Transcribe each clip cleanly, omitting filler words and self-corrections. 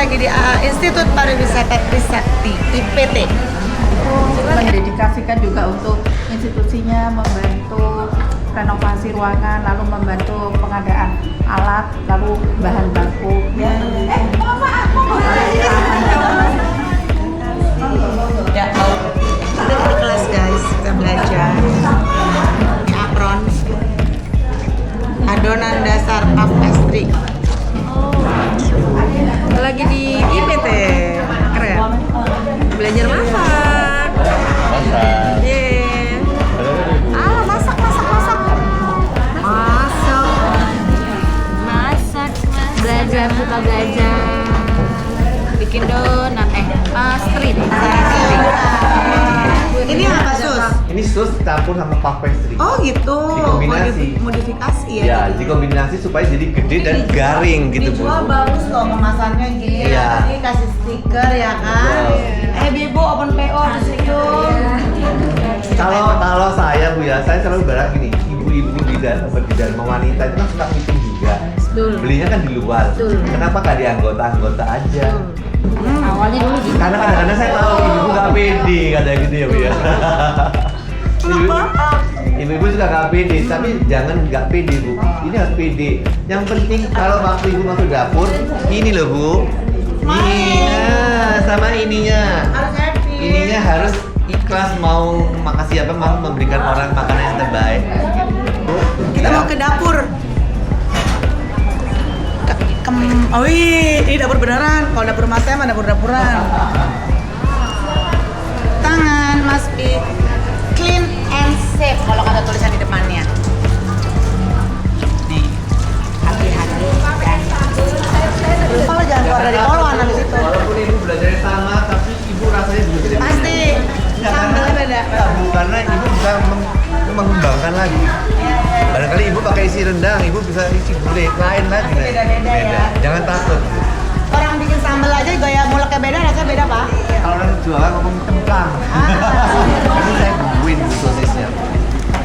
lagi di Institut Pariwisata Trisakti IPT. Mendedikasikan juga untuk institusinya, membantu renovasi ruangan, lalu membantu pengadaan alat, lalu bahan baku. Ya, kita ke kelas guys, kita belajar di apron adonan dasar puff pastry. Lagi di IPT, keren. Belajar masak. Yeay. Masak. Belajar, suka belajar. Bikin donat, pastry. Ini apa sus? Ini sus campur sama puff pastry. Oh gitu. Dikombinasi. Modifikasi ya. Ya, jadi. dikombinasi supaya jadi gede dan garing gitu Bu. Dijual bagus loh kemasannya gini. Iya. Tadi kasih stiker ya kan. Bibu open PO di situ. Kalau saya Bu ya, saya selalu berharap gini, ibu-ibu di Dharma Wanita itu kan suka meeting juga. Betul. Belinya kan di luar. Betul. Kenapa nggak di anggota-anggota aja? Awalnya dulu gitu. Karena kadang-kadang saya tahu ibu nggak pede kadang gitu ya Bu ya. Ibu-ibu juga nggak pede, tapi jangan nggak pede Bu. Ini harus pede. Yang penting kalau waktu ibu masuk dapur, ini loh Bu. Ini sama ininya. Harus happy. Ininya harus ikhlas mau makasih apa mau memberikan orang makanan yang terbaik. Kita mau ke dapur. Oh ini dapur beneran. Kalau dapur mas saya mah dapur-dapuran. Tangan must be clean and safe kalau kata tulisan di depannya. Nih, hati-hati. Kalau jangan keluar dari poluan habis itu. Walaupun ibu belajarnya sama, tapi ibu rasanya juga beda. Pasti. Sambelnya beda. Ya, Bu, karena ibu bisa mengembangkan lagi. Barangkali ibu pakai isi rendang, ibu bisa isi gulai lain lagi. Pasti beda-beda ya. Jangan takut. Orang bikin sambel aja gaya muleknya beda, rasanya beda Pak. Kalau orang jualan ngomong cemplang. Ini saya bumbuin sosisnya.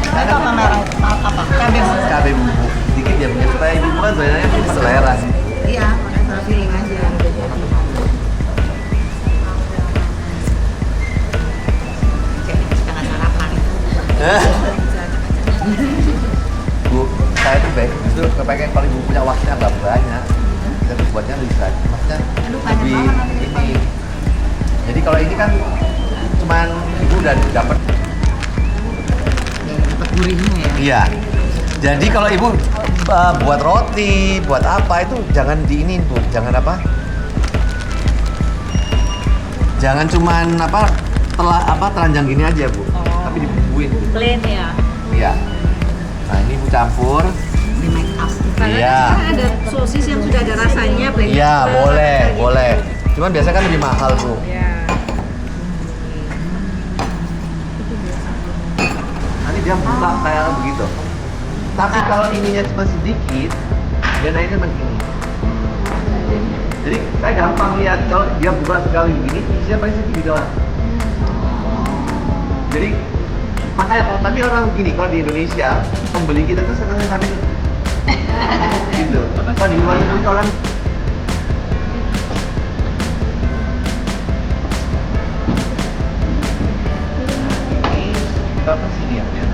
Itu apa merah? Apa? Cabai. Cabai bumbu dikit ya punya supaya ibu kan sebenarnya selera sih. Iya, pakai salah feeling aja. Oke, kita nggak sarapan. Bu, saya tuh baik, justru kepengen kalau ibu punya waktunya nggak banyak, kita tuh buatnya lebih banyak, maksudnya lebih ini. Jadi kalau ini kan cuman ibu udah dapat Gurihnya ya. Iya. Jadi kalau ibu buat roti, buat apa itu jangan diinin Bu, jangan apa? Jangan cuman telanjang gini aja Bu, tapi dibumbuin. Plain ya. Iya. Nah ini Bu campur. Di make up. Karena Iya. kan ada sosis yang sudah ada rasanya, plain. Iya boleh. Cuman biasanya kan lebih mahal Bu. Ya. Nanti dia buka kayak begitu. Tapi kalau ininya cuma sedikit, dia naiknya begini. Jadi saya gampang lihat kalau dia buka sekali begini, isinya pasti segini doang. Jadi makanya kalau tapi orang begini, kalau di Indonesia pembeli kita tuh senang sampai gitu. Kalau di luar negeri orang kita pasti lihat ya.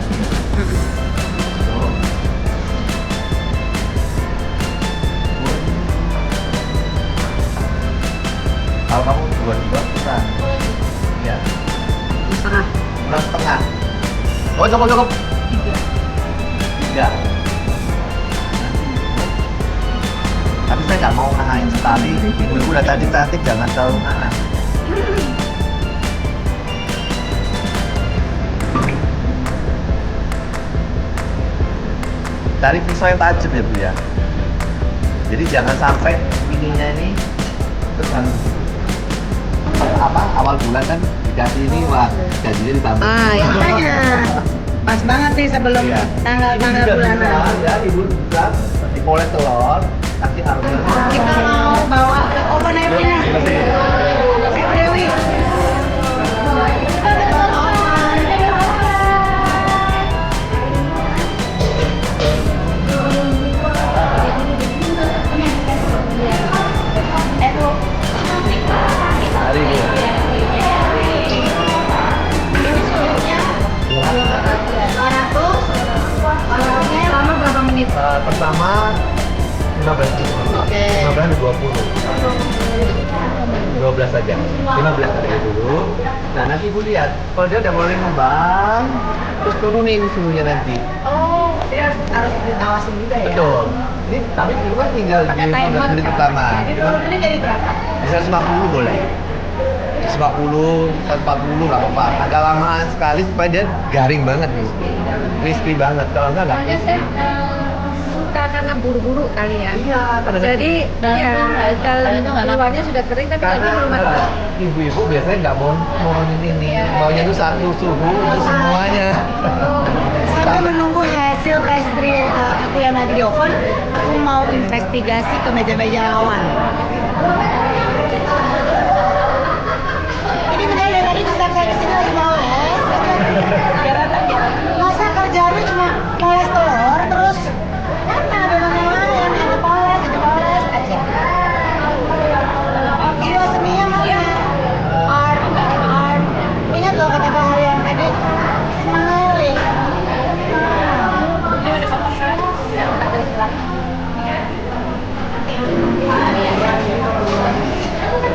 Kalau kamu dua kurang, ya Setengah. kurang setengah. Oh cukup. Tiga. Tapi saya nggak mau ngahain sekali. Ibu udah tadi cantik, jangan terlalu ngahang. Cari pisau yang tajam ya Bu ya. Jadi jangan sampai ininya ini terus kan awal bulan kan dikasih ini wah gajinya ditambah. Ya makanya. Pas banget nih sebelum Iya. tanggal bulanan. Ya ibu juga dipoles telur, kasih aroma. Kita mau bawa ke oven air-nya. Dewi. 12 saja, 15 saja dulu. Nah nanti ibu lihat, kalau dia udah mulai ngembang, terus turunin suhunya nanti. Oh, dia harus ditawasin juga ya? Betul. Ini tapi dulu kan tinggal di 15 menit pertama. Ini dari berapa? Bisa 150 boleh. 150, 140 nggak apa-apa. Agak lamaan sekali supaya dia garing banget nih, crispy banget. Kalau enggak Soalnya crispy. saya karena buru-buru kali ya. Iya, karena Jadi ya dalam luarnya sudah kering tapi karena dalamnya belum matang. ibu-ibu biasanya nggak mau ini, maunya tuh satu suhu untuk semuanya. Sampai menunggu hasil pastry aku yang lagi di oven, aku mau investigasi ke meja-meja lawan. Ini benar dari tadi kita saya kesini lagi mau es. Masa kerjaannya cuma moles telur terus mana ada yang lain ada poles aja. Jiwa seninya mana? Art. Ingat loh kata hari yang tadi smiling.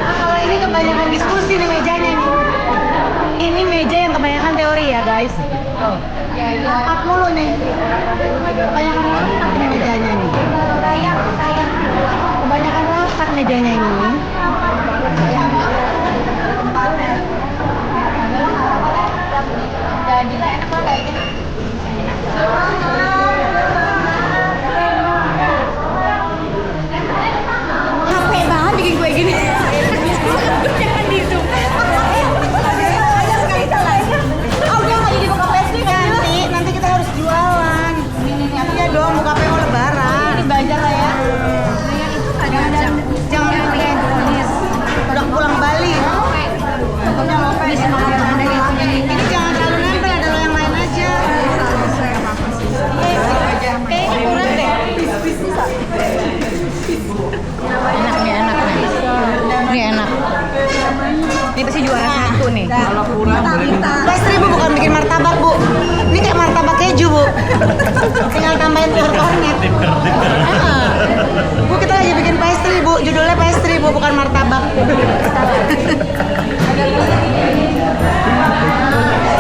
Kalau ini kebanyakan diskusi nih mejanya nih. Ini meja yang kebanyakan teori ya guys. Rapat mulu nih. Kebanyakan rapat nih mejanya nih. Kebanyakan rapat mejanya ini. Capek banget bikin kue gini. Jangan di zoom. Oh dia nggak jadi buka pastry nanti kita harus jualan. Iya dong buka PO lebaran. Ini belajar lah ya. Jangan pakai udah pulang Bali. Pokoknya lopes. Ini jangan terlalu nempel ada lo yang lain aja. Kayaknya kurang deh. Ini enak. Ini pasti juara satu nih. Kalau kurang Pastry bu bukan bikin martabak bu. Ini kayak martabak keju bu. Tinggal tambahin telur kornet. Bu kita lagi bikin pastry bu. Judulnya pastry bu bukan martabak.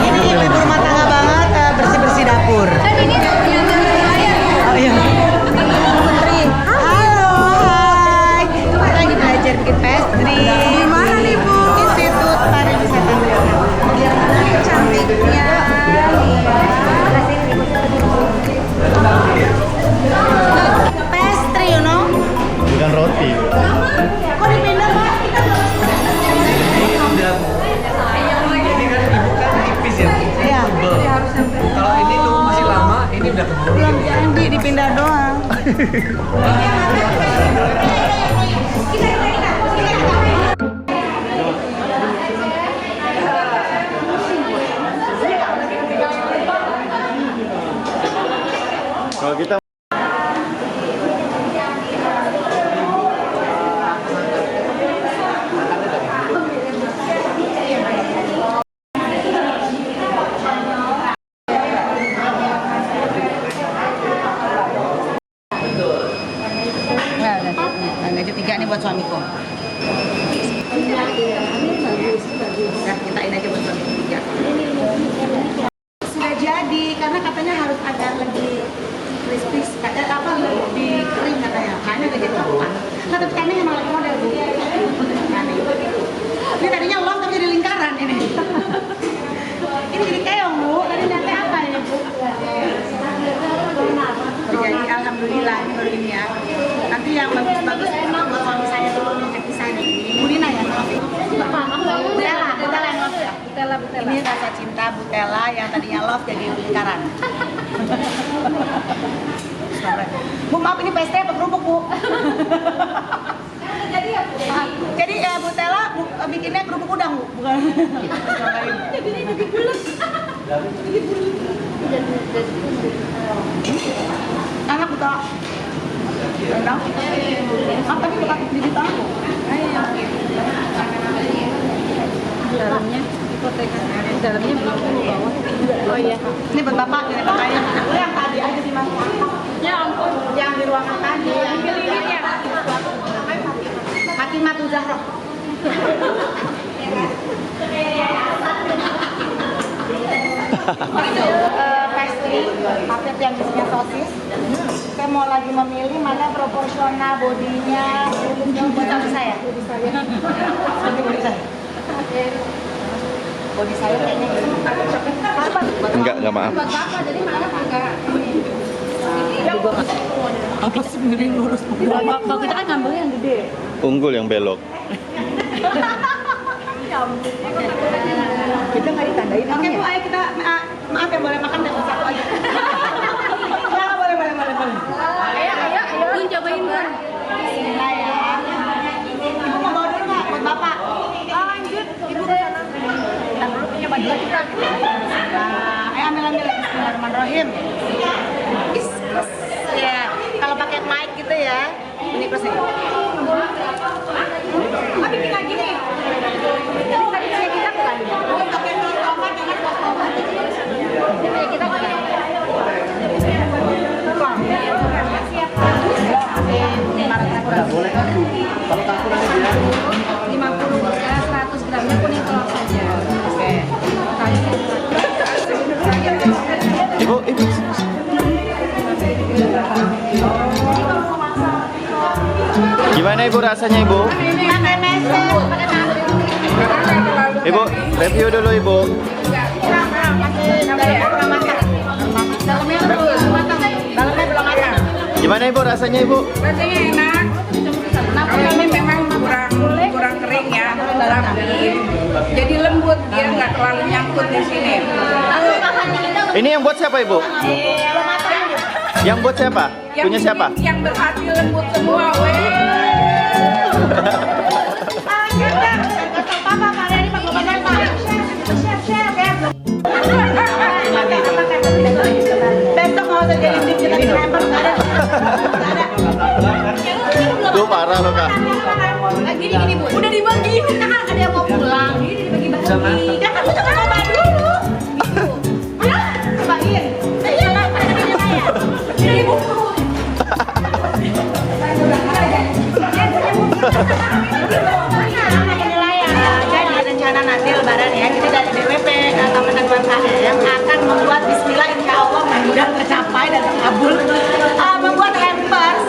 Ini ibu rumah tangga banget bersih dapur. Oh iya. Halo, hai. Kita lagi belajar bikin pastry. Di mana nih bu? Institut Pariwisata Beliau. Cantiknya. Pastry, you know? Bukan roti. Kok dipindah pak? ini kan ibu kan tipis ya. Iya. Kalau ini tuh masih lama, ini udah keburu. Belum jadi dipindah doang. Kalau kita Meja 3 nih buat suamiku. Nah, kitain aja buat suamiku 3. Sudah jadi, karena katanya harus agak lebih crispy, lebih kering katanya. Makanya udah jadi lopan. Nah, tapi kayaknya emang lagi model bu. Ini tadinya long tapi jadi lingkaran ini. Ini jadi keong bu. Tadi nanti apa ini bu? Jadi alhamdulillah ini baru ini ya. Nanti yang bagus-bagus buat suami saya dulu nih di sana. Bu Dina ya, Butella yang love ya. Butella. Ini rasa cinta Butella yang tadinya love jadi lingkaran. Bu maaf ini pastry apa kerupuk bu? Jadi Butella bikinnya kerupuk udang bu, bukan? Enak Butella. Enak. Tapi bukan bibit aku. Dalamnya dalamnya belum bawah. Oh iya. Ini buat bapak, ini bapaknya. Yang tadi aja sih mas. Ya ampun. Yang di ruangan tadi. Yang pilih ya. Fatima Fatimah Zahra. Itu pastry, paket yang isinya sosis. Saya mau lagi memilih mana proporsional bodinya buat saya. Bodi saya. Bodi saya kayaknya Enggak maaf. apa sih miring lurus? Kalau kita kan ngambil yang gede. Unggul yang belok. Kita nggak ditandain. Oke Bu, ayo kita maaf ya boleh makan dapat satu aja. Ya boleh. Ayo. Bun cobain Bun. Bismillah ya. Ibu mau bawa dulu nggak buat bapak? Lanjut. Ibu ke sana. Kita dulu punya baju kita. Nah, ayo ambil. Bismillahirrahmanirrahim. Ya, kalau pakai mic gitu ya. Ini plus ya. Bikin lagi nih. Kita bukan. Pakai tomat jangan pas tomat. Kita bukan. Boleh kan Bu? Kalau campur aja dia. 50 ya, 100 gramnya kuning telur saja. Oke. Ibu. Gimana Ibu rasanya Ibu? Pakai mesin. Ibu, review dulu Ibu. Dalamnya belum matang. Gimana Ibu rasanya Ibu? Rasanya enak. Kalau ini memang kurang kering ya, tapi jadi lembut, dia nggak terlalu nyangkut di sini. Ini yang buat siapa Ibu? Yang buat siapa? Punya siapa? Yang berhati lembut semua, weh. Besok mau saya jadi tim kita dilempar nggak ada. Tuh parah loh Kak. Gini Bu, udah dibagi. Kita kan ada yang mau pulang, ini dibagi-bagi. Ya kamu jangan coba dulu. Cobain. Iya lah, pada saya. Ini Ibu. Jadi rencana nanti lebaran ya, kita dari BWP Taman UMKM akan membuat bismillah insya Allah mudah-mudahan tercapai dan terkabul membuat hampers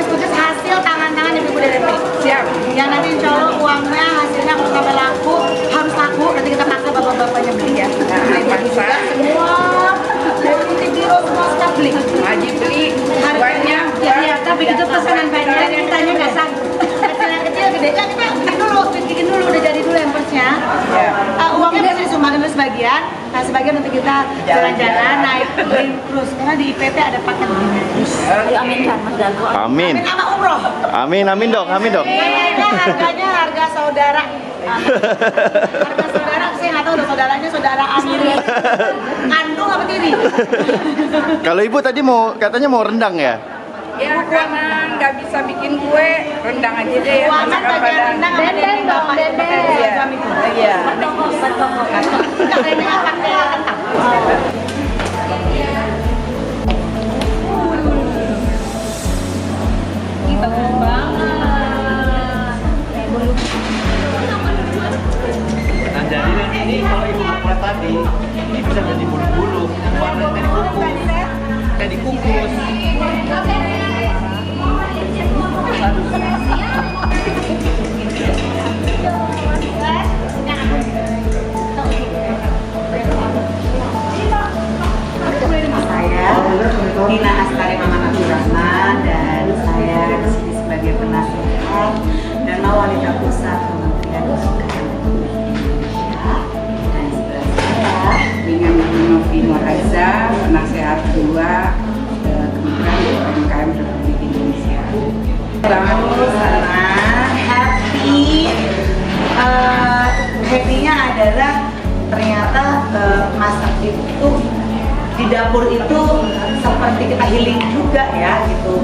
kukis hasil tangan-tangan ibu DWP. Siap. Yang nanti insya Allah uangnya hasilnya kalau sampai laku harus laku, nanti kita paksa bapak-bapaknya beli ya. Paksa. Semua dari biro semua staf beli. Wajib beli. Banyak. Ya, tapi itu pesanan banyak, kitanya nggak sanggup. Kecil gede kan kita bikin dulu udah jadi dulu hampersnya. Uangnya bisa disumbangin dulu sebagian, nah sebagian nanti kita jalan-jalan naik green cruise karena di IPT ada paket green cruise. Aminkan Mas Dago. Amin. Sama umroh. Amin dok. Kayaknya harganya harga saudara. Harga saudara saya nggak tahu udah saudaranya saudara Amir. Kandung apa tiri? Kalau Ibu tadi katanya mau rendang ya? Ya karena nggak bisa bikin kue, rendang aja deh ya. Waman bagian rendang Dendeng dong, dendeng. Iya. Katanya pakai kentang. Nah jadi ini kalau Ibu buat tadi, ini bisa jadi bulu-bulu. Warnanya dikukus. Kayak dikukus. Saya Dina Astari Maman Abdurrahman dan saya di sini sebagai penasehat dan wanita pusat Kementerian UMKM Indonesia. Dan sebelah saya Dengan Novi Nuraiza, penasehat 2 Kementerian UMKM Republik Indonesia. karena happy-nya adalah ternyata masak itu di dapur itu seperti kita healing juga ya gitu.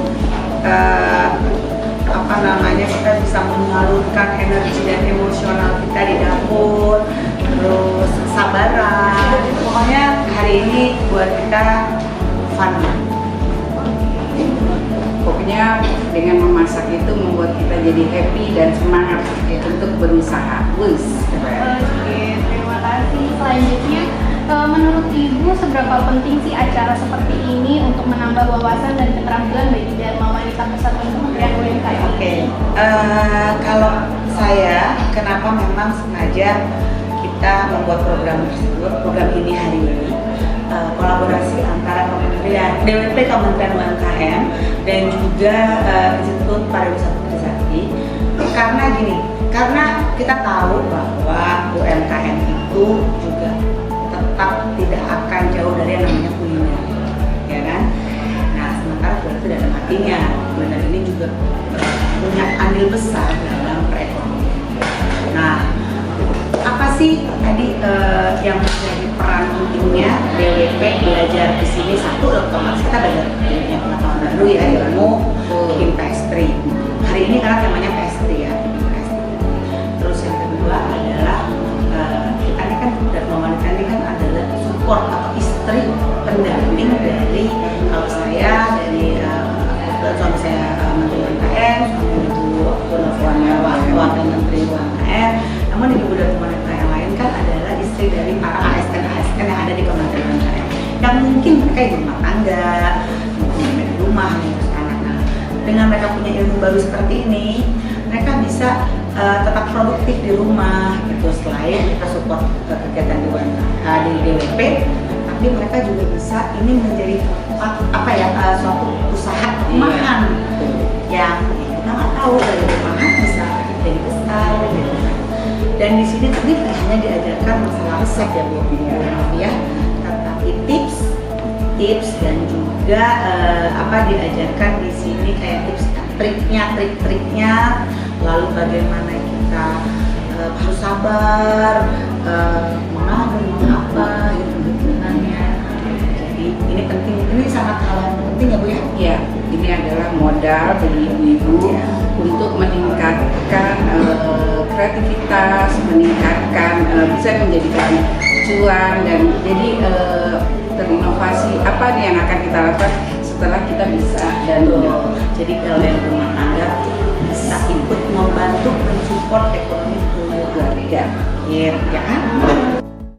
Kita bisa menyalurkan energi dan emosional kita di dapur, terus kesabaran. Pokoknya hari ini buat kita fun. Kopinya pokoknya dengan memasak itu membuat kita jadi happy dan semangat untuk berusaha. Wus. Oke, terima kasih. Selanjutnya, menurut Ibu seberapa penting sih acara seperti ini untuk menambah wawasan dan keterampilan bagi Dharma Wanita Kesatuan Kementerian UMKM? Oke, kalau saya kenapa memang sengaja kita membuat program tersebut, program ini hari ini kolaborasi antara Kementerian DWP Kementerian UMKM dan juga Institut Pariwisata Trisakti, karena gini, karena kita tahu bahwa UMKM itu juga tetap tidak akan jauh dari yang namanya kuliner, ya kan? Nah, sementara kuliner tidak ada matinya. Kuliner ini juga punya andil besar dalam perekonomian. Nah, apa sih tadi yang menjadi peran pentingnya DWP belajar di sini? Satu, otomatis kita belajar punya pengetahuan baru ya, ilmu bikin pastry. Hari ini karena temanya pastry ya, bikin pastry. Terus yang kedua adalah kita ini kan Dharma Wanita ini kan adalah support atau istri pendamping dari kalau saya dari suami saya Menteri UMKM, suami Ibu Wakil Menteri UMKM. Namun Ibu Dharma Wanita yang lain kan adalah istri dari para ASN yang ada di Kementerian UMKM. Yang mungkin mereka ibu rumah tangga, mungkin di rumah, ngurus anak. Nah, dengan mereka punya ilmu baru seperti ini, mereka bisa tetap produktif di rumah gitu. Selain kita support kegiatan di DWP, tapi mereka juga bisa ini menjadi suatu usaha rumahan yang kita nggak tahu dari rumahan bisa jadi besar gitu. Dan di sini tadi hanya diajarkan masalah resep ya Bu, ya, tetapi tips dan juga diajarkan di sini kayak tips trik-triknya, lalu bagaimana kita harus sabar, mengapa gitu sebenarnya. Jadi ini penting, ini sangat hal yang penting ya Bu ya. Ya, ini adalah modal bagi ibu-ibu untuk meningkatkan kreativitas, meningkatkan bisa menjadikan cuan dan jadi terinovasi apa nih yang akan kita lakukan setelah kita bisa dan jadi kalau yang rumah tangga bisa ikut membantu mensupport ekonomi keluarga, ya kan?